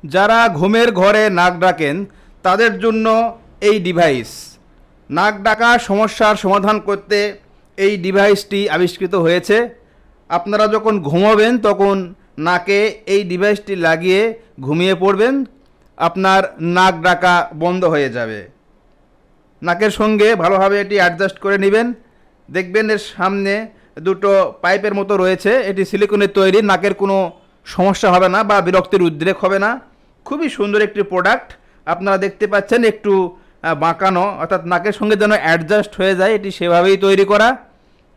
যারা ঘুমের ঘরে নাক ডাকেন তাদের জন্য এই ডিভাইস, নাক ডাকা সমস্যার সমাধান করতে এই ডিভাইসটি আবিষ্কৃত হয়েছে। আপনারা যখন ঘুমাবেন তখন নাকে এই ডিভাইসটি লাগিয়ে ঘুমিয়ে পড়বেন, আপনার নাক ডাকা বন্ধ হয়ে যাবে। নাকের সঙ্গে ভালোভাবে এটি অ্যাডজাস্ট করে নেবেন। দেখবেন এর সামনে দুটো পাইপের মতো রয়েছে, এটি সিলিকনের তৈরি, নাকের কোনো সমস্যা হবে না বা বিরক্তির উদ্রেক হবে না। খুবই সুন্দর একটি প্রোডাক্ট। আপনারা দেখতে পাচ্ছেন একটু বাঁকানো, অর্থাৎ নাকের সঙ্গে যেন অ্যাডজাস্ট হয়ে যায়, এটি সেভাবেই তৈরি করা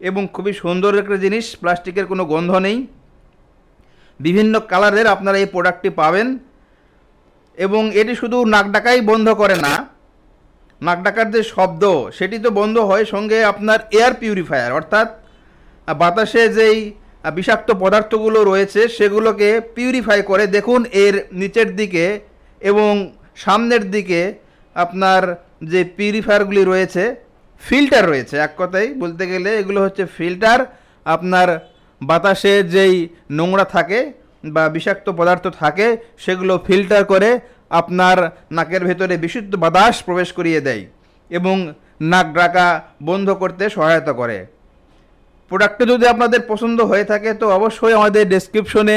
এবং খুবই সুন্দর একটা জিনিস, প্লাস্টিকের কোনো গন্ধ নেই। বিভিন্ন কালারের আপনারা এই প্রোডাক্টটি পাবেন এবং এটি শুধু নাক ডাকাই বন্ধ করে না, নাক ডাকার যে শব্দ সেটি তো বন্ধ হয়, সঙ্গে আপনার এয়ার পিউরিফায়ার অর্থাৎ বাতাসে যেই বিষাক্ত পদার্থগুলো রয়েছে সেগুলোকে পিউরিফাই করে। দেখুন এর নিচের দিকে এবং সামনের দিকে আপনার যে পিউরিফায়ারগুলি রয়েছে, ফিল্টার রয়েছে। এক কথায় বলতে গেলে এগুলো হচ্ছে ফিল্টার। আপনার বাতাসে যেই নোংরা থাকে বা বিষাক্ত পদার্থ থাকে সেগুলো ফিল্টার করে আপনার নাকের ভেতরে বিশুদ্ধ বাতাস প্রবেশ করিয়ে দেয় এবং নাক ডাকা বন্ধ করতে সহায়তা করে। প্রোডাক্টটি যদি আপনাদের পছন্দ হয়ে থাকে তো অবশ্যই আমাদের ডেসক্রিপশনে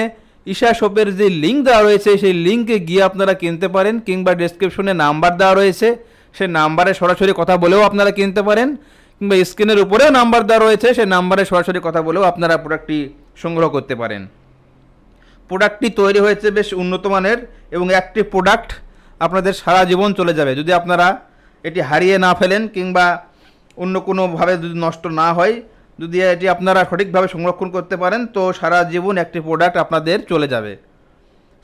ঈশা শপের যে লিঙ্ক দেওয়া রয়েছে সেই লিঙ্কে গিয়ে আপনারা কিনতে পারেন, কিংবা ডেসক্রিপশনে নাম্বার দেওয়া রয়েছে সেই নাম্বারে সরাসরি কথা বলেও আপনারা কিনতে পারেন, কিংবা স্ক্রিনের উপরেও নাম্বার দেওয়া রয়েছে সেই নাম্বারে সরাসরি কথা বলেও আপনারা প্রোডাক্টটি সংগ্রহ করতে পারেন। প্রোডাক্টটি তৈরি হয়েছে বেশ উন্নত মানের এবং একটি প্রোডাক্ট আপনাদের সারা জীবন চলে যাবে। যদি আপনারা এটি হারিয়ে না ফেলেন কিংবা অন্য কোনোভাবে যদি নষ্ট না হয়, যদি এটি আপনারা সঠিকভাবে সংরক্ষণ করতে পারেন তো সারা জীবন একটি প্রোডাক্ট আপনাদের চলে যাবে।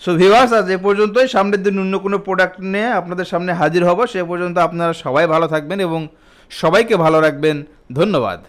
সো ভিউয়ার্স, আজ এ পর্যন্তই। সামনের দিন অন্য কোনো প্রোডাক্ট নিয়ে আপনাদের সামনে হাজির হব। সে পর্যন্ত আপনারা সবাই ভালো থাকবেন এবং সবাইকে ভালো রাখবেন। ধন্যবাদ।